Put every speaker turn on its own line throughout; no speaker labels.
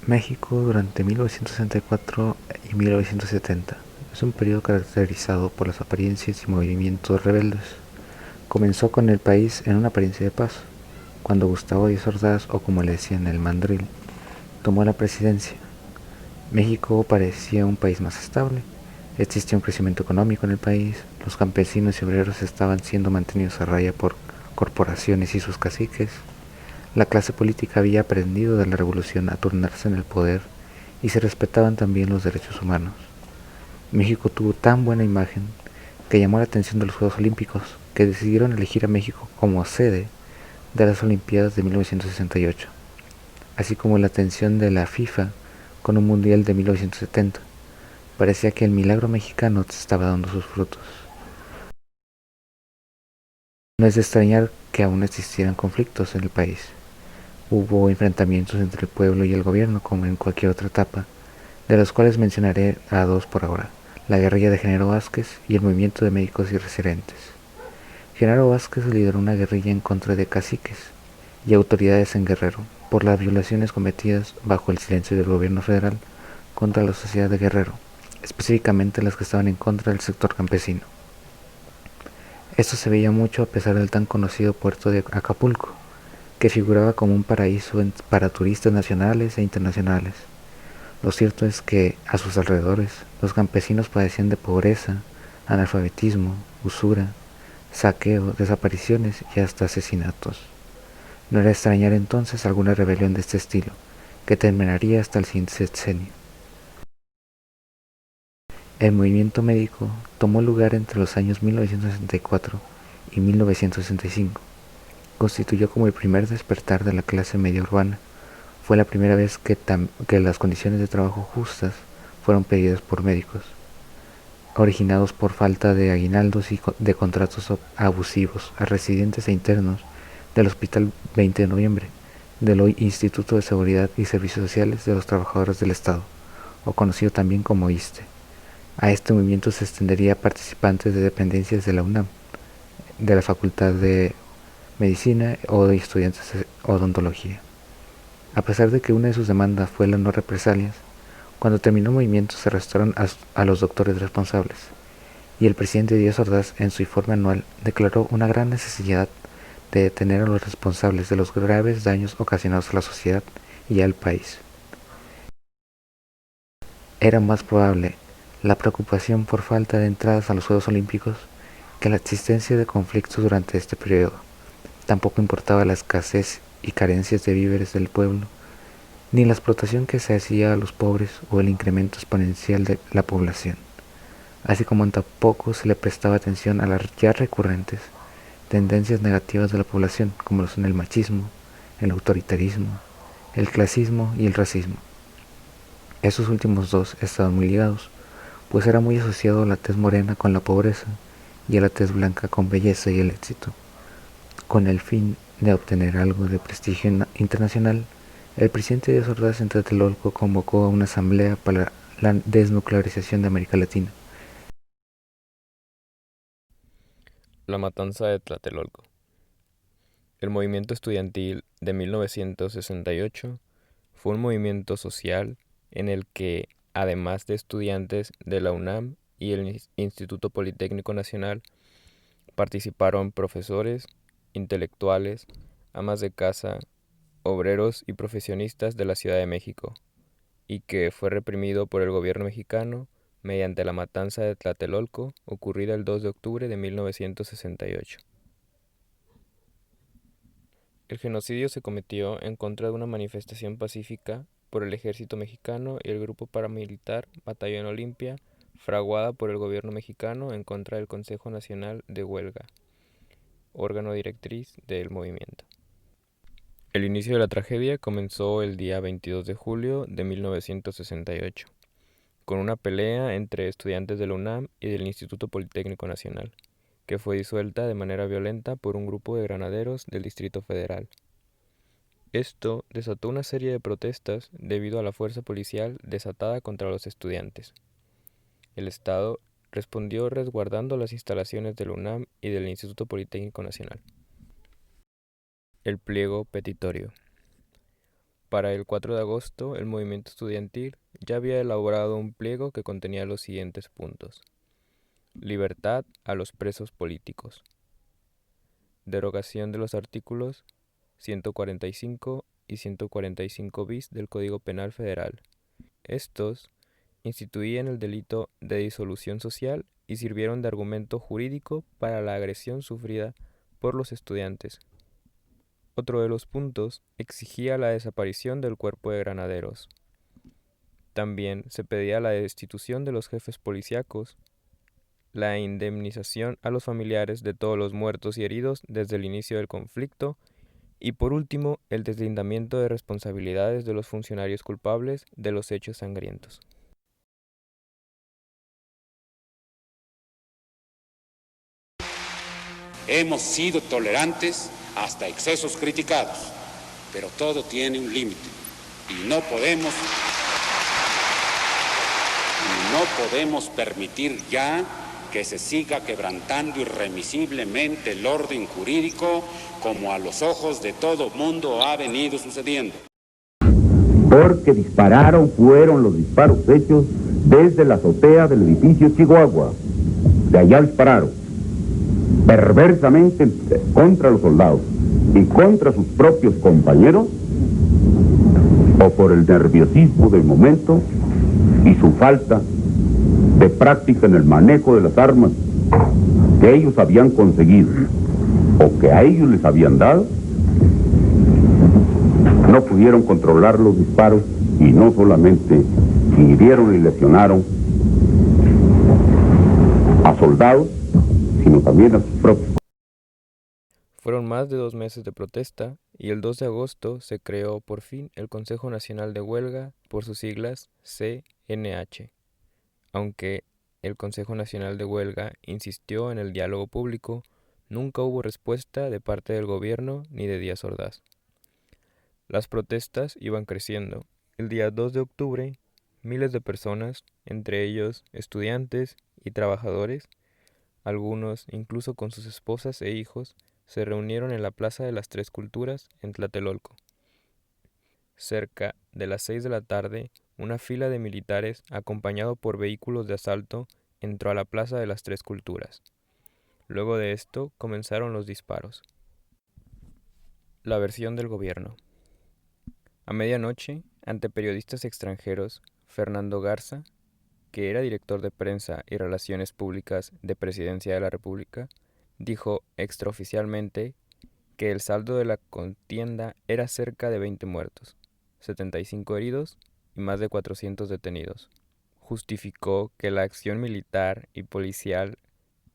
México durante 1964 y 1970 es un periodo caracterizado por las apariencias y movimientos rebeldes. Comenzó con el país en una apariencia de paz, cuando Gustavo Díaz Ordaz, o como le decían el Mandril, tomó la presidencia. México parecía un país más estable, existía un crecimiento económico en el país, los campesinos y obreros estaban siendo mantenidos a raya por corporaciones y sus caciques, la clase política había aprendido de la revolución a turnarse en el poder y se respetaban también los derechos humanos. México tuvo tan buena imagen que llamó la atención de los Juegos Olímpicos, que decidieron elegir a México como sede de las Olimpiadas de 1968, así como la atención de la FIFA con un Mundial de 1970. Parecía que el milagro mexicano estaba dando sus frutos. No es de extrañar que aún existieran conflictos en el país. Hubo enfrentamientos entre el pueblo y el gobierno como en cualquier otra etapa, de los cuales mencionaré a dos por ahora: la guerrilla de Genaro Vázquez y el movimiento de médicos y residentes. Genaro Vázquez lideró una guerrilla en contra de caciques y autoridades en Guerrero por las violaciones cometidas bajo el silencio del gobierno federal contra la sociedad de Guerrero, específicamente las que estaban en contra del sector campesino. Esto se veía mucho a pesar del tan conocido puerto de Acapulco, que figuraba como un paraíso para turistas nacionales e internacionales. Lo cierto es que, a sus alrededores, los campesinos padecían de pobreza, analfabetismo, usura, saqueo, desapariciones y hasta asesinatos. No era extrañar entonces alguna rebelión de este estilo, que terminaría hasta el siguiente sexenio. El movimiento médico tomó lugar entre los años 1964 y 1965. Constituyó como el primer despertar de la clase media urbana. Fue la primera vez que las condiciones de trabajo justas fueron pedidas por médicos, originados por falta de aguinaldos y de contratos abusivos a residentes e internos del Hospital 20 de Noviembre, del Instituto de Seguridad y Servicios Sociales de los Trabajadores del Estado, o conocido también como ISSSTE. A este movimiento se extendería a participantes de dependencias de la UNAM, de la Facultad de Medicina o de estudiantes de odontología. A pesar de que una de sus demandas fue las no represalias, cuando terminó el movimiento se arrestaron a los doctores responsables, y el presidente Díaz Ordaz, en su informe anual, declaró una gran necesidad de detener a los responsables de los graves daños ocasionados a la sociedad y al país. Era más probable la preocupación por falta de entradas a los Juegos Olímpicos que la existencia de conflictos durante este periodo. Tampoco importaba la escasez y carencias de víveres del pueblo, ni la explotación que se hacía a los pobres o el incremento exponencial de la población, así como tampoco se le prestaba atención a las ya recurrentes tendencias negativas de la población, como lo son el machismo, el autoritarismo, el clasismo y el racismo. Estos últimos dos estaban muy ligados, pues era muy asociado a la tez morena con la pobreza y a la tez blanca con belleza y el éxito. Con el fin de obtener algo de prestigio internacional, el presidente de Ordaz en Tlatelolco convocó a una asamblea para la desnuclearización de América Latina.
La matanza de Tlatelolco. El movimiento estudiantil de 1968 fue un movimiento social en el que, además de estudiantes de la UNAM y el Instituto Politécnico Nacional, participaron profesores, intelectuales, amas de casa, obreros y profesionistas de la Ciudad de México, y que fue reprimido por el gobierno mexicano mediante la matanza de Tlatelolco ocurrida el 2 de octubre de 1968. El genocidio se cometió en contra de una manifestación pacífica por el ejército mexicano y el grupo paramilitar Batallón Olimpia, fraguada por el gobierno mexicano en contra del Consejo Nacional de Huelga, órgano directriz del movimiento. El inicio de la tragedia comenzó el día 22 de julio de 1968, con una pelea entre estudiantes de la UNAM y del Instituto Politécnico Nacional, que fue disuelta de manera violenta por un grupo de granaderos del Distrito Federal. Esto desató una serie de protestas debido a la fuerza policial desatada contra los estudiantes. El Estado respondió resguardando las instalaciones de la UNAM y del Instituto Politécnico Nacional. El pliego petitorio. Para el 4 de agosto, el movimiento estudiantil ya había elaborado un pliego que contenía los siguientes puntos: libertad a los presos políticos, derogación de los artículos 145 y 145 bis del Código Penal Federal. Estos instituían el delito de disolución social y sirvieron de argumento jurídico para la agresión sufrida por los estudiantes. Otro de los puntos exigía la desaparición del cuerpo de granaderos. También se pedía la destitución de los jefes policíacos, la indemnización a los familiares de todos los muertos y heridos desde el inicio del conflicto y, por último, el deslindamiento de responsabilidades de los funcionarios culpables de los hechos sangrientos.
Hemos sido tolerantes hasta excesos criticados, pero todo tiene un límite y no podemos permitir ya que se siga quebrantando irremisiblemente el orden jurídico como a los ojos de todo mundo ha venido sucediendo.
Porque fueron los disparos hechos desde la azotea del edificio Chihuahua. De allá dispararon, perversamente contra los soldados y contra sus propios compañeros, o por el nerviosismo del momento y su falta de práctica en el manejo de las armas que ellos habían conseguido o que a ellos les habían dado, no pudieron controlar los disparos y no solamente hirieron y lesionaron a soldados, sino también a sus propios.
Fueron más de 2 meses de protesta y el 2 de agosto se creó por fin el Consejo Nacional de Huelga, por sus siglas CNH. Aunque el Consejo Nacional de Huelga insistió en el diálogo público, nunca hubo respuesta de parte del gobierno ni de Díaz Ordaz. Las protestas iban creciendo. El día 2 de octubre, miles de personas, entre ellos estudiantes y trabajadores, algunos incluso con sus esposas e hijos, se reunieron en la Plaza de las Tres Culturas en Tlatelolco. Cerca de las 6 de la tarde, una fila de militares, acompañado por vehículos de asalto, entró a la Plaza de las Tres Culturas. Luego de esto, comenzaron los disparos. La versión del gobierno. A medianoche, ante periodistas extranjeros, Fernando Garza, que era director de prensa y relaciones públicas de Presidencia de la República, dijo extraoficialmente que el saldo de la contienda era cerca de 20 muertos, 75 heridos y más de 400 detenidos. Justificó que la acción militar y policial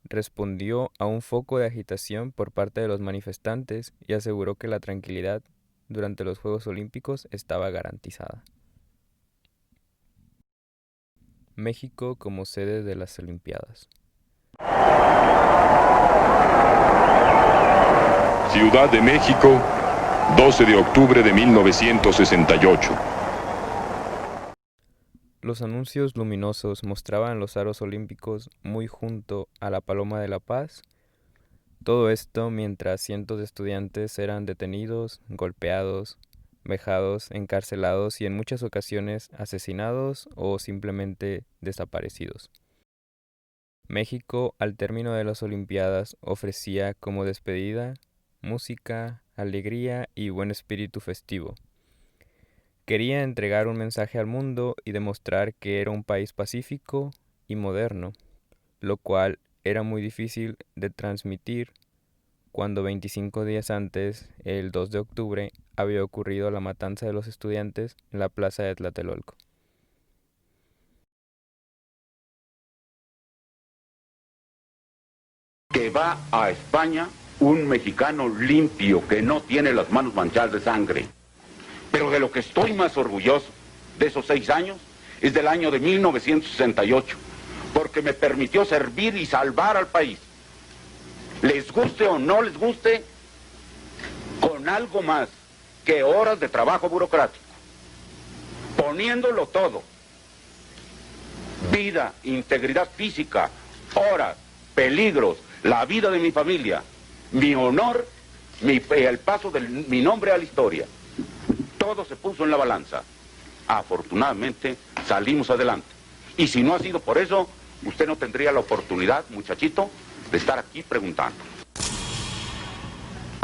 respondió a un foco de agitación por parte de los manifestantes y aseguró que la tranquilidad durante los Juegos Olímpicos estaba garantizada. México como sede de las Olimpiadas.
Ciudad de México, 12 de octubre de 1968.
Los anuncios luminosos mostraban los aros olímpicos muy junto a la Paloma de la Paz. Todo esto mientras cientos de estudiantes eran detenidos, golpeados, vejados, encarcelados y en muchas ocasiones asesinados o simplemente desaparecidos. México, al término de las Olimpiadas, ofrecía como despedida música, alegría y buen espíritu festivo. Quería entregar un mensaje al mundo y demostrar que era un país pacífico y moderno, lo cual era muy difícil de transmitir cuando 25 días antes, el 2 de octubre, había ocurrido la matanza de los estudiantes en la plaza de Tlatelolco.
Que va a España un mexicano limpio que no tiene las manos manchadas de sangre. Pero de lo que estoy más orgulloso de esos 6 años es del año de 1968, porque me permitió servir y salvar al país. Les guste o no les guste, con algo más que horas de trabajo burocrático, poniéndolo todo: vida, integridad física, horas, peligros, la vida de mi familia, mi honor, el paso de mi nombre a la historia. todo se puso en la balanza. Afortunadamente salimos adelante. Y si no ha sido por eso, usted no tendría la oportunidad, muchachito, de estar aquí preguntando.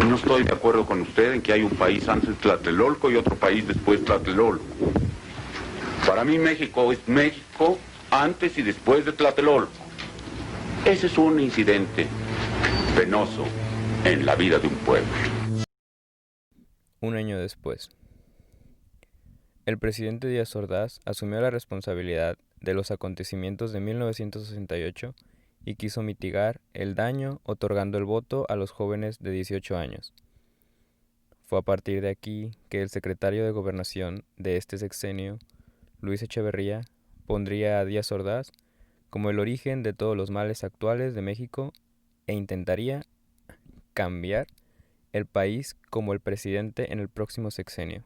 No estoy de acuerdo con usted en que hay un país antes de Tlatelolco y otro país después de Tlatelolco. Para mí México es México antes y después de Tlatelolco. Ese es un incidente penoso en la vida de un pueblo.
Un año después, el presidente Díaz Ordaz asumió la responsabilidad de los acontecimientos de 1968 y quiso mitigar el daño otorgando el voto a los jóvenes de 18 años. Fue a partir de aquí que el secretario de Gobernación de este sexenio, Luis Echeverría, pondría a Díaz Ordaz como el origen de todos los males actuales de México e intentaría cambiar el país como el presidente en el próximo sexenio.